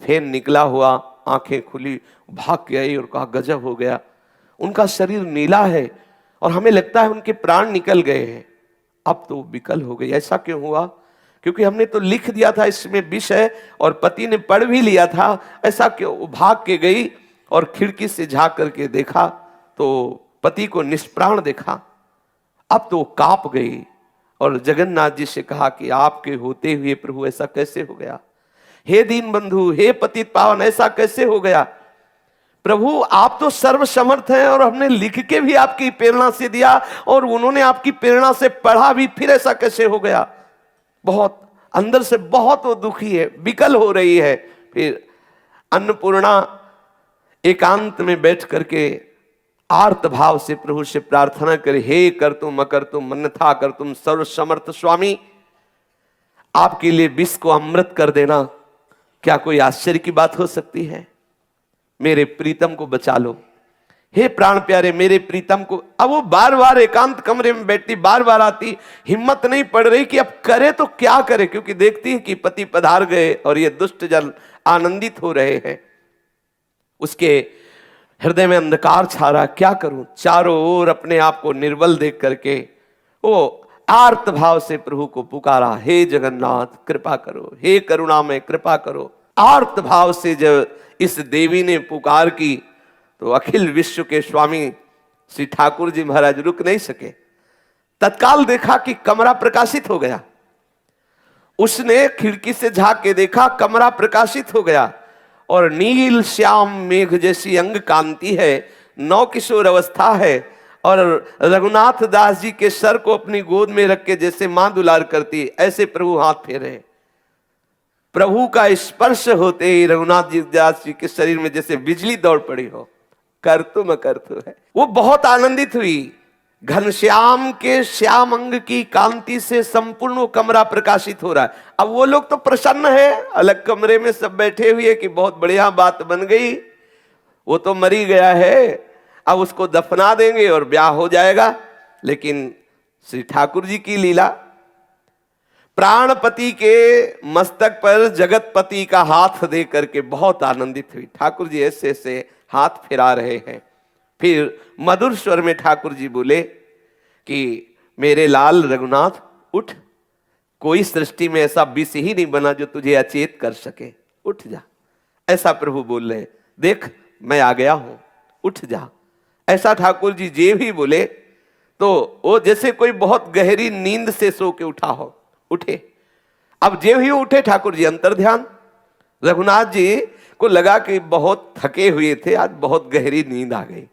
फेन निकला हुआ, आंखें खुली, भाग के आई और कहा गजब हो गया, उनका शरीर नीला है और हमें लगता है उनके प्राण निकल गए हैं। अब तो विकल हो गई, ऐसा क्यों हुआ, क्योंकि हमने तो लिख दिया था इसमें विष है और पति ने पढ़ भी लिया था, ऐसा क्यों। वो भाग के गई और खिड़की से झांक करके देखा तो पति को निष्प्राण देखा। अब तो कांप गई और जगन्नाथ जी से कहा कि आपके होते हुए प्रभु ऐसा कैसे हो गया, हे दीन बंधु, हे पतित पावन, ऐसा कैसे हो गया। प्रभु आप तो सर्वसमर्थ हैं और हमने लिख के भी आपकी प्रेरणा से दिया और उन्होंने आपकी प्रेरणा से पढ़ा भी, फिर ऐसा कैसे हो गया। बहुत अंदर से बहुत वो दुखी है, विकल हो रही है। फिर अन्नपूर्णा एकांत में बैठ करके आर्त भाव से प्रभु से प्रार्थना करे, हे कर तुम अकर तुम अन्यथा कर तुम सर्वसमर्थ स्वामी, आपके लिए विष को अमृत कर देना क्या कोई आश्चर्य की बात हो सकती है। मेरे प्रीतम को बचा लो, हे प्राण प्यारे मेरे प्रीतम को। अब वो बार बार एकांत कमरे में बैठती, बार बार आती, हिम्मत नहीं पड़ रही कि अब करे तो क्या करे, क्योंकि देखती है कि पति पधार गए और ये दुष्ट जन आनंदित हो रहे हैं। उसके हृदय में अंधकार छा रहा, क्या करूं। चारों ओर अपने आप को निर्बल देख करके वो आर्त भाव से प्रभु को पुकारा, हे जगन्नाथ कृपा करो, हे करुणा में कृपा करो। आर्त भाव से जब इस देवी ने पुकार की तो अखिल विश्व के स्वामी श्री ठाकुर जी महाराज रुक नहीं सके। तत्काल देखा कि कमरा प्रकाशित हो गया। उसने खिड़की से झांक के देखा, कमरा प्रकाशित हो गया और नील श्याम मेघ जैसी अंग कांति है, नौ किशोर अवस्था है, और रघुनाथ दास जी के सर को अपनी गोद में रख के जैसे मां दुलार करती ऐसे प्रभु हाथ फेरे। प्रभु का स्पर्श होते ही रघुनाथ जी दास जी के शरीर में जैसे बिजली दौड़ पड़ी हो, कर तुम कर तू है। वो बहुत आनंदित हुई। घनश्याम के श्याम अंग की कांति से संपूर्ण वो कमरा प्रकाशित हो रहा है। अब वो लोग तो प्रसन्न है, अलग कमरे में सब बैठे हुए कि बहुत बढ़िया बात बन गई, वो तो मरी गया है, अब उसको दफना देंगे और ब्याह हो जाएगा। लेकिन श्री ठाकुर जी की लीला, प्राणपति के मस्तक पर जगतपति का हाथ दे करके बहुत आनंदित हुई। ठाकुर जी ऐसे ऐसे हाथ फिरा रहे हैं। फिर मधुर स्वर में ठाकुर जी बोले कि मेरे लाल रघुनाथ उठ, कोई सृष्टि में ऐसा विष ही नहीं बना जो तुझे अचेत कर सके, उठ जा। ऐसा प्रभु बोल रहे, देख मैं आ गया हूं, उठ जा। ऐसा ठाकुर जी जे भी बोले तो वो जैसे कोई बहुत गहरी नींद से सो के उठा हो, उठे। अब जे ही उठे ठाकुर जी अंतर ध्यान। रघुनाथ जी को लगा कि बहुत थके हुए थे, आज बहुत गहरी नींद आ गई।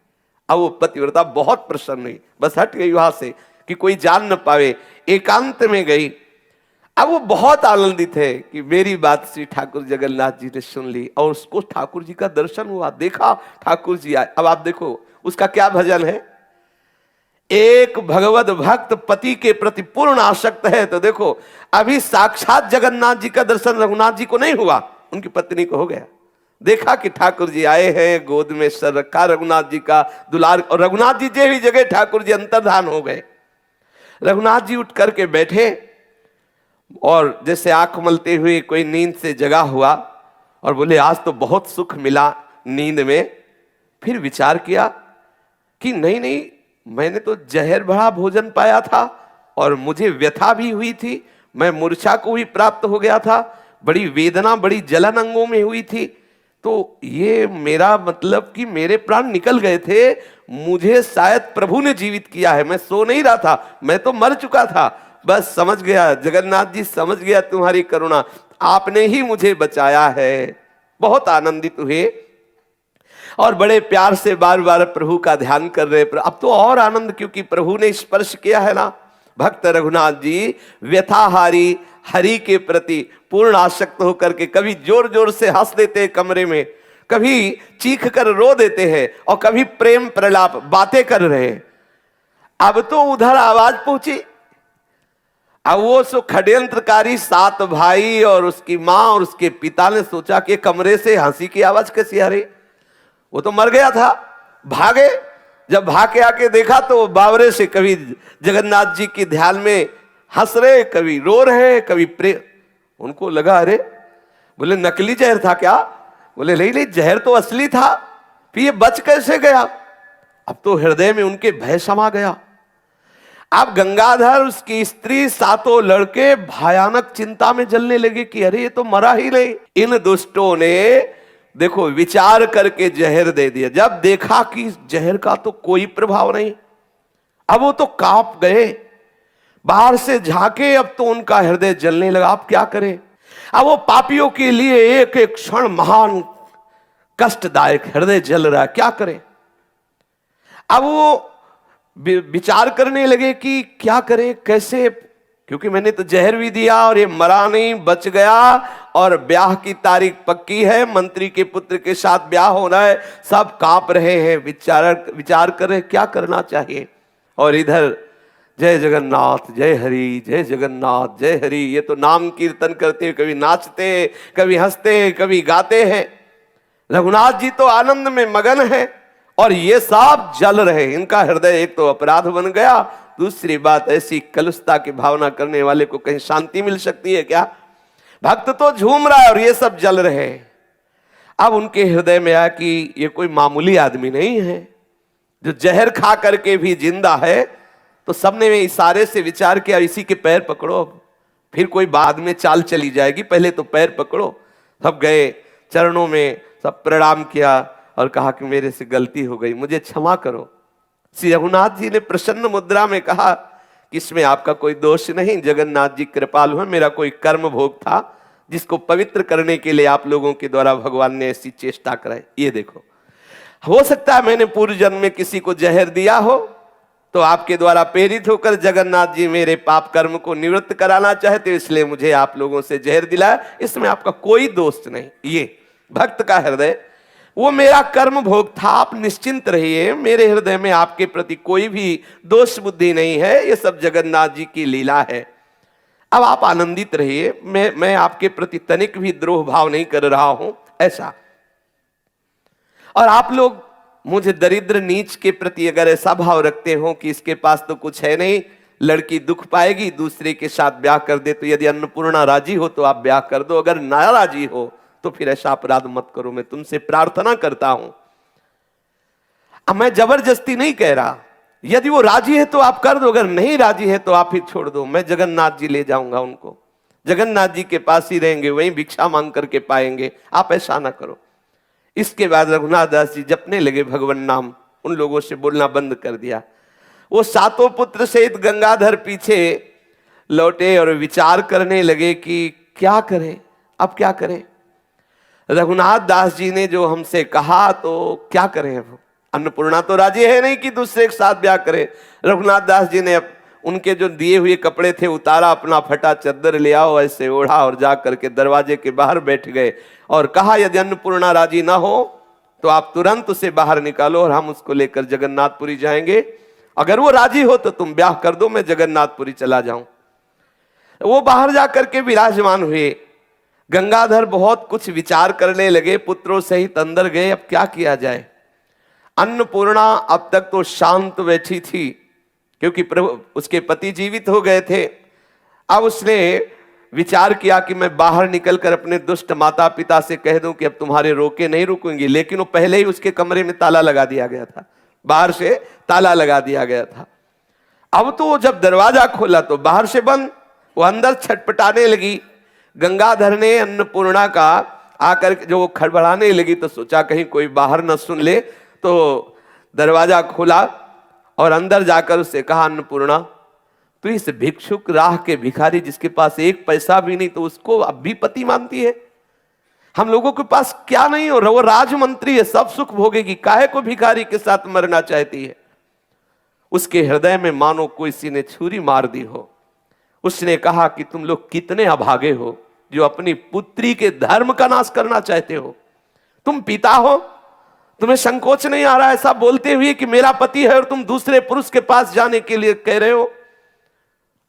अब वो पतिव्रता बहुत प्रसन्न हुई, बस हट गई वहां से कि कोई जान न पावे, एकांत में गई। अब वो बहुत आनंदित है कि मेरी बात श्री ठाकुर जगन्नाथ जी ने सुन ली और उसको ठाकुर जी का दर्शन हुआ, देखा ठाकुर जी आए। अब आप देखो उसका क्या भजन है, एक भगवत भक्त पति के प्रति पूर्ण आसक्त है। तो देखो अभी साक्षात जगन्नाथ जी का दर्शन रघुनाथ जी को नहीं हुआ, उनकी पत्नी को हो गया। देखा कि ठाकुर जी आए हैं, गोद में सर रखा रघुनाथ जी का दुलार, और रघुनाथ जी जे भी जगह ठाकुर जी अंतर्धान हो गए। रघुनाथ जी उठ करके बैठे और जैसे आंख मलते हुए कोई नींद से जगा हुआ और बोले आज तो बहुत सुख मिला नींद में। फिर विचार किया कि नहीं नहीं, मैंने तो जहर भरा भोजन पाया था और मुझे व्यथा भी हुई थी, मैं मूर्छा को भी प्राप्त हो गया था, बड़ी वेदना बड़ी जलन अंगों में हुई थी, तो ये मेरा मतलब कि मेरे प्राण निकल गए थे, मुझे शायद प्रभु ने जीवित किया है, मैं सो नहीं रहा था, मैं तो मर चुका था। बस समझ गया जगन्नाथ जी, समझ गया तुम्हारी करुणा, आपने ही मुझे बचाया है। बहुत आनंदित हुए और बड़े प्यार से बार बार प्रभु का ध्यान कर रहे। अब तो और आनंद, क्योंकि प्रभु ने स्पर्श किया है ना। भक्त रघुनाथ जी व्यथाहारी हरि के प्रति पूर्ण आसक्त होकर के कभी जोर जोर से हंस देते हैं कमरे में, कभी चीख कर रो देते हैं और कभी प्रेम प्रलाप बातें कर रहे हैं। अब तो उधर आवाज पहुंची। अब वो सो षड्यंत्रकारी 7 भाई और उसकी मां और उसके पिता ने सोचा कि कमरे से हंसी की आवाज कैसी आ रही, वो तो मर गया था। भागे, जब भाग के आके देखा तो बावरे से कभी जगन्नाथ जी के ध्यान में हंस रहे, कभी रो रहे, कभी प्रेम। उनको लगा अरे, बोले नकली जहर था क्या? बोले नहीं नहीं, जहर तो असली था, फिर ये बच कैसे गया? अब तो हृदय में उनके भय समा गया। अब गंगाधर, उसकी स्त्री, 7 लड़के भयानक चिंता में जलने लगे कि अरे ये तो मरा ही नहीं। इन दुष्टों ने देखो विचार करके जहर दे दिया। जब देखा कि जहर का तो कोई प्रभाव नहीं, अब वो तो कांप गए, बाहर से झांके, अब तो उनका हृदय जलने लगा। अब क्या करें? अब वो पापियों के लिए एक एक क्षण महान कष्टदायक, हृदय जल रहा है, क्या करें? अब वो विचार करने लगे कि क्या करें, कैसे, क्योंकि मैंने तो जहर भी दिया और ये मरा नहीं, बच गया, और ब्याह की तारीख पक्की है, मंत्री के पुत्र के साथ ब्याह होना है। सब कांप रहे हैं, विचार कर रहे क्या करना चाहिए। और इधर जय जगन्नाथ, जय हरि, जय जगन्नाथ, जय हरि, ये तो नाम कीर्तन करते, कभी नाचते, कभी हंसते, कभी गाते हैं। रघुनाथ जी तो आनंद में मगन है और ये सब जल रहे। इनका हृदय एक तो अपराध बन गया, दूसरी बात ऐसी कलुषता की भावना करने वाले को कहीं शांति मिल सकती है क्या? भक्त तो झूम रहा है और ये सब जल रहे हैं। अब उनके हृदय में आया कि ये कोई मामूली आदमी नहीं है जो जहर खा करके भी जिंदा है। तो सबने में इशारे से विचार किया, इसी के पैर पकड़ो, फिर कोई बाद में चाल चली जाएगी, पहले तो पैर पकड़ो। सब गए चरणों में, सब प्रणाम किया और कहा कि मेरे से गलती हो गई, मुझे क्षमा करो। श्री रघुनाथ जी ने प्रसन्न मुद्रा में कहा कि इसमें आपका कोई दोष नहीं, जगन्नाथ जी कृपालु हैं, मेरा कोई कर्म भोग था जिसको पवित्र करने के लिए आप लोगों के द्वारा भगवान ने ऐसी चेष्टा कराई। ये देखो, हो सकता है मैंने पूर्व जन्म में किसी को जहर दिया हो, तो आपके द्वारा प्रेरित होकर जगन्नाथ जी मेरे पाप कर्म को निवृत्त कराना चाहते, इसलिए मुझे आप लोगों से जहर दिलाया। इसमें आपका कोई दोष नहीं। ये भक्त का हृदय, वो मेरा कर्म भोग था। आप निश्चिंत रहिए, मेरे हृदय में आपके प्रति कोई भी दोष बुद्धि नहीं है। ये सब जगन्नाथ जी की लीला है। अब आप आनंदित रहिए, मैं आपके प्रति तनिक भी द्रोह भाव नहीं कर रहा हूं, ऐसा। और आप लोग मुझे दरिद्र नीच के प्रति अगर ऐसा भाव रखते हो कि इसके पास तो कुछ है नहीं, लड़की दुख पाएगी, दूसरे के साथ ब्याह कर दे, तो यदि अन्नपूर्णा राजी हो तो आप ब्याह कर दो। अगर ना राजी हो तो फिर ऐसा अपराध मत करो, मैं तुमसे प्रार्थना करता हूं। अब मैं जबरदस्ती नहीं कह रहा, यदि वो राजी है तो आप कर दो, अगर नहीं राजी है तो आप ही छोड़ दो। मैं जगन्नाथ जी ले जाऊंगा उनको, जगन्नाथ जी के पास ही रहेंगे, वहीं भिक्षा मांग करके पाएंगे। आप ऐसा ना करो। इसके बाद रघुनाथ दास जी जपने लगे भगवान नाम, उन लोगों से बोलना बंद कर दिया। वो सातों पुत्र सहित गंगाधर पीछे लौटे और विचार करने लगे कि क्या करें, अब क्या करें। रघुनाथ दास जी ने जो हमसे कहा तो क्या करें। अब अन्नपूर्णा तो राजी है नहीं कि दूसरे के साथ ब्याह करें। रघुनाथ दास जी ने उनके जो दिए हुए कपड़े थे उतारा, अपना फटा चद्दर ले आओ, ऐसे ओढ़ा और जा करके दरवाजे के बाहर बैठ गए और कहा, यदि अन्नपूर्णा राजी ना हो तो आप तुरंत उसे बाहर निकालो और हम उसको लेकर जगन्नाथपुरी जाएंगे। अगर वो राजी हो तो तुम ब्याह कर दो, मैं जगन्नाथपुरी चला जाऊं। वो बाहर जाकर के विराजमान हुए। गंगाधर बहुत कुछ विचार करने लगे, पुत्रों सहित अंदर गए। अब क्या किया जाए। अन्नपूर्णा अब तक तो शांत बैठी थी, क्योंकि प्रभु उसके पति जीवित हो गए थे। अब उसने विचार किया कि मैं बाहर निकलकर अपने दुष्ट माता पिता से कह दूं कि अब तुम्हारे रोके नहीं रुकूंगी। लेकिन वो पहले ही उसके कमरे में ताला लगा दिया गया था, बाहर से ताला लगा दिया गया था। अब तो जब दरवाजा खोला तो बाहर से बंद, वो अंदर छटपटाने लगी। गंगाधर ने अन्नपूर्णा का आकर जो खड़बड़ाने लगी तो सोचा कहीं कोई बाहर न सुन ले, तो दरवाजा खोला और अंदर जाकर उससे कहा, अन्नपूर्णा तो इस भिक्षुक राह के भिखारी जिसके पास एक पैसा भी नहीं, तो उसको अब भी पति मानती है। हम लोगों के पास क्या नहीं हो रहा, वो राजमंत्री है, सब सुख भोगेगी, काहे को भिखारी के साथ मरना चाहती है। उसके हृदय में मानो किसी ने छुरी मार दी हो। उसने कहा कि तुम लोग कितने अभागे हो जो अपनी पुत्री के धर्म का नाश करना चाहते हो। तुम पिता हो, तुम्हें संकोच नहीं आ रहा ऐसा बोलते हुए कि मेरा पति है और तुम दूसरे पुरुष के पास जाने के लिए कह रहे हो।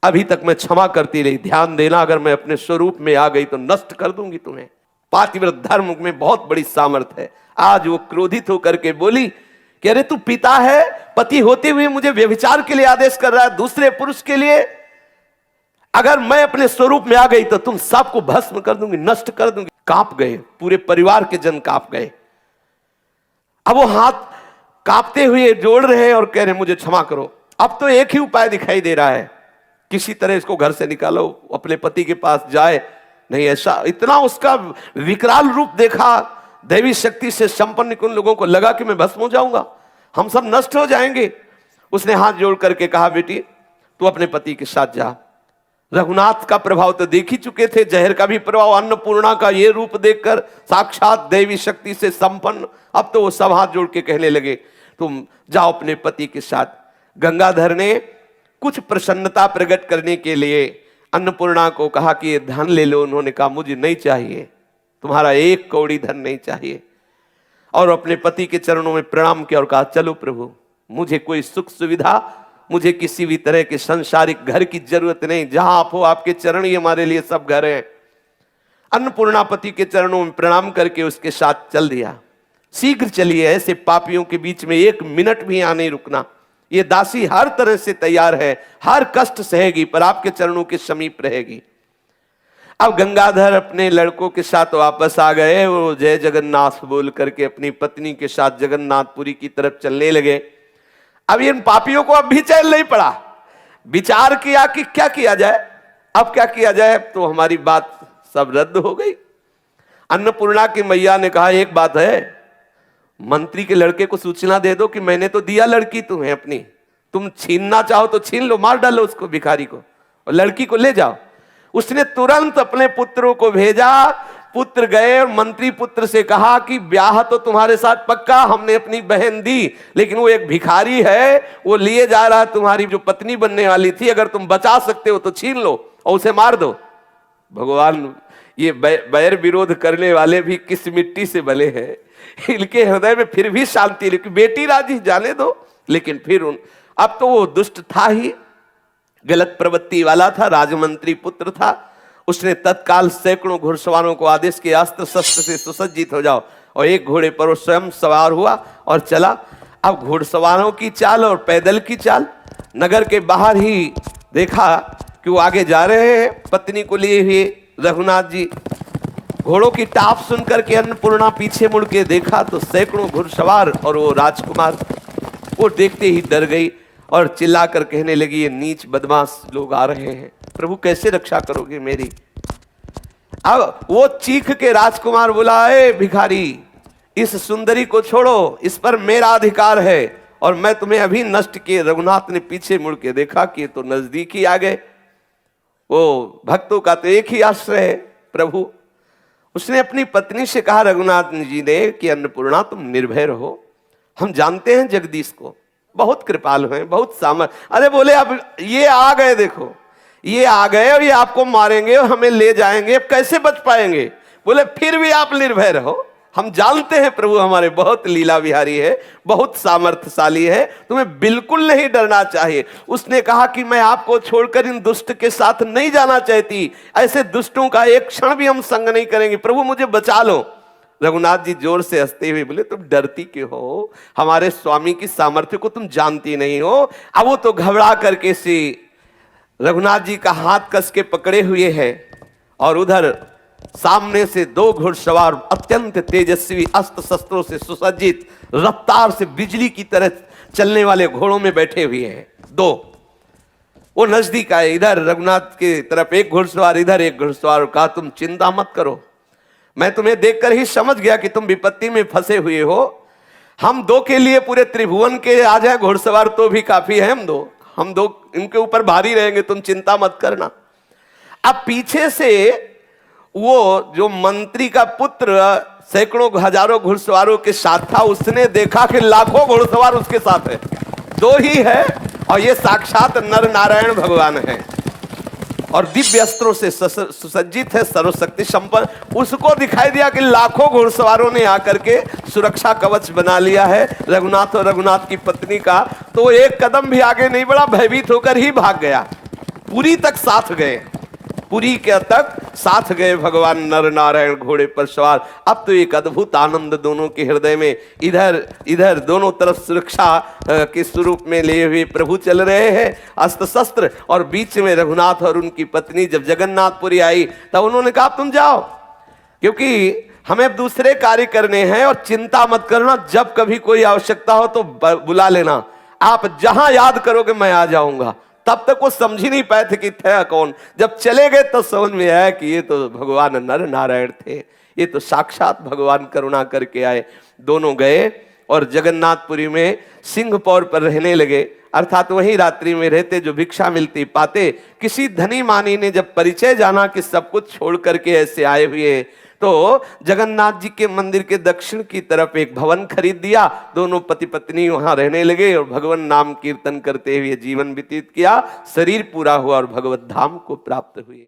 अभी तक मैं क्षमा करती रही, ध्यान देना, अगर मैं अपने स्वरूप में आ गई तो नष्ट कर दूंगी तुम्हें। पातिव्रत धर्म में बहुत बड़ी सामर्थ्य है। आज वो क्रोधित होकर के बोली कि अरे तू पिता है, पति होते हुए मुझे व्यभिचार के लिए आदेश कर रहा है, दूसरे पुरुष के लिए। अगर मैं अपने स्वरूप में आ गई तो तुम सबको भस्म कर दूंगी, नष्ट कर दूंगी। कांप गए, पूरे परिवार के जन कांप गए। अब वो हाथ कांपते हुए जोड़ रहे हैं और कह रहे मुझे क्षमा करो। अब तो एक ही उपाय दिखाई दे रहा है, किसी तरह इसको घर से निकालो, अपने पति के पास जाए। नहीं ऐसा, इतना उसका विकराल रूप देखा, दैवी शक्ति से संपन्न उन लोगों को लगा कि मैं भस्म हो जाऊंगा, हम सब नष्ट हो जाएंगे। उसने हाथ जोड़ करके कहा, बेटी तू अपने पति के साथ जा। रघुनाथ का प्रभाव तो देख ही चुके थे, जहर का भी प्रभाव, अन्नपूर्णा का ये रूप देखकर साक्षात दैवी शक्ति से संपन्न। अब तो वो सब हाथ जोड़ के कहने लगे तुम जाओ अपने पति के साथ। गंगाधर ने कुछ प्रसन्नता प्रकट करने के लिए अन्नपूर्णा को कहा कि ये धन ले लो। उन्होंने कहा मुझे नहीं चाहिए, तुम्हारा एक कौड़ी धन नहीं चाहिए। और अपने पति के चरणों में प्रणाम किया और कहा, चलो प्रभु, मुझे कोई सुख सुविधा, मुझे किसी भी तरह के संसारिक घर की जरूरत नहीं, जहां आप हो आपके चरण ही हमारे लिए सब घर है। अन्नपूर्णा पति के चरणों में प्रणाम करके उसके साथ चल दिया। शीघ्र चलिए, ऐसे पापियों के बीच में एक मिनट भी यहाँ नहीं रुकना। ये दासी हर तरह से तैयार है, हर कष्ट सहेगी, पर आपके चरणों के समीप रहेगी। अब गंगाधर अपने लड़कों के साथ वापस आ गए। वो जय जगन्नाथ बोल करके अपनी पत्नी के साथ जगन्नाथपुरी की तरफ चलने लगे। अब इन पापियों को अब भी चैन नहीं पड़ा। विचार किया कि क्या किया जाए, अब क्या किया जाए। तो हमारी बात सब रद्द हो गई। अन्नपूर्णा की मैया ने कहा, एक बात है, मंत्री के लड़के को सूचना दे दो कि मैंने तो दिया लड़की तुम्हें अपनी, तुम छीनना चाहो तो छीन लो, मार डालो उसको भिखारी को, और लड़की को ले जाओ। उसने तुरंत अपने पुत्रों को भेजा। पुत्र गए और मंत्री पुत्र से कहा कि ब्याह तो तुम्हारे साथ पक्का, हमने अपनी बहन दी, लेकिन वो एक भिखारी है, वो लिए जा रहा है तुम्हारी जो पत्नी बनने वाली थी, अगर तुम बचा सकते हो तो छीन लो और उसे मार दो। भगवान, ये बैर विरोध करने वाले भी किस मिट्टी से बने हैं, इनके हृदय में फिर भी शांति, लेकिन बेटी राजी, जाने दो। लेकिन फिर अब तो वो दुष्ट था ही, गलत प्रवृत्ति वाला था, राजमंत्री पुत्र था। उसने तत्काल सैकड़ों घुड़सवारों को आदेश किया, अस्त्र शस्त्र से सुसज्जित हो जाओ, और एक घोड़े पर वो स्वयं सवार हुआ और चला। अब घुड़सवारों की चाल और पैदल की चाल, नगर के बाहर ही देखा कि वो आगे जा रहे हैं पत्नी को लिए हुए रघुनाथ जी। घोड़ों की टाप सुनकर के अन्नपूर्णा पीछे मुड़ के देखा तो सैकड़ों घुड़सवार और वो राजकुमार, वो देखते ही डर गई और चिल्लाकर कहने लगी, ये नीच बदमाश लोग आ रहे हैं, प्रभु कैसे रक्षा करोगे मेरी। अब वो चीख के राजकुमार बोला, ए भिखारी, इस सुंदरी को छोड़ो, इस पर मेरा अधिकार है और मैं तुम्हें अभी नष्ट किए। रघुनाथ ने पीछे मुड़ के देखा कि तो नजदीक ही आ गए। वो भक्तों का तो एक ही आश्रय है प्रभु। उसने अपनी पत्नी से कहा, रघुनाथ जी ने, कि अन्नपूर्णा तुम निर्भय रहो, हम जानते हैं जगदीश को, बहुत कृपालु हैं, बहुत सामर्थ। अरे बोले, अब ये आ गए, देखो ये आ गए और ये आपको मारेंगे और हमें ले जाएंगे, अब कैसे बच पाएंगे। बोले फिर भी आप निर्भय रहो, हम जानते हैं प्रभु हमारे बहुत लीला विहारी है, बहुत सामर्थ्यशाली है, तुम्हें बिल्कुल नहीं डरना चाहिए। उसने कहा कि मैं आपको छोड़कर इन दुष्ट के साथ नहीं जाना चाहती, ऐसे दुष्टों का एक क्षण भी हम संग नहीं करेंगे, प्रभु मुझे बचा लो। रघुनाथ जी जोर से हंसते हुए बोले, तुम डरती क्यों हो, हमारे स्वामी की सामर्थ्य को तुम जानती नहीं हो। अब वो तो घबरा करके सी रघुनाथ जी का हाथ कस के पकड़े हुए है और उधर सामने से दो घुड़सवार अत्यंत तेजस्वी अस्त्र शस्त्रों से सुसज्जित, रफ्तार से बिजली की तरह चलने वाले घोड़ों में बैठे हुए हैं दो। वो नजदीक आए, इधर रघुनाथ की तरफ एक घुड़सवार, इधर एक घुड़सवार, कहा तुम चिंता मत करो, मैं तुम्हें देखकर ही समझ गया कि तुम विपत्ति में फंसे हुए हो। हम दो के लिए पूरे त्रिभुवन के आ जाए घुड़सवार तो भी काफी है, हम दो इनके ऊपर भारी रहेंगे, तुम चिंता मत करना। अब पीछे से वो जो मंत्री का पुत्र सैकड़ों हजारों घुड़सवारों के साथ था, उसने देखा कि लाखों घुड़सवार उसके साथ है, दो ही है और ये साक्षात नर नारायण भगवान है और दिव्य अस्त्रों से सुसज्जित है, सर्वशक्ति संपन्न। उसको दिखाई दिया कि लाखों घुड़सवारों ने आकर के सुरक्षा कवच बना लिया है रघुनाथ और रघुनाथ की पत्नी का, तो एक कदम भी आगे नहीं बढ़ा, भयभीत होकर ही भाग गया। पुरी तक साथ गए, पुरी के तक साथ गए भगवान नर नारायण घोड़े पर सवार। अब तो एक अद्भुत आनंद दोनों के हृदय में, इधर इधर दोनों तरफ सुरक्षा के स्वरूप में लिए हुए प्रभु चल रहे हैं, अस्त्र शस्त्र, और बीच में रघुनाथ और उनकी पत्नी। जब जगन्नाथपुरी आई तब उन्होंने कहा तुम जाओ, क्योंकि हमें दूसरे कार्य करने हैं और चिंता मत करना, जब कभी कोई आवश्यकता हो तो बुला लेना, आप जहां याद करोगे मैं आ जाऊंगा। तब तक वो समझ ही नहीं पाए थे कि थे कौन। जब चले गए तो समझ में आया कि ये तो भगवान नर नारायण थे, ये तो साक्षात भगवान करुणा करके आए। दोनों गए और जगन्नाथपुरी में सिंहपौर पर रहने लगे, अर्थात वही रात्रि में रहते, जो भिक्षा मिलती पाते। किसी धनी मानी ने जब परिचय जाना कि सब कुछ छोड़ करके ऐसे आए हुए, तो जगन्नाथ जी के मंदिर के दक्षिण की तरफ एक भवन खरीद दिया। दोनों पति पत्नी वहां रहने लगे और भगवान नाम कीर्तन करते हुए जीवन व्यतीत किया। शरीर पूरा हुआ और भगवत धाम को प्राप्त हुए।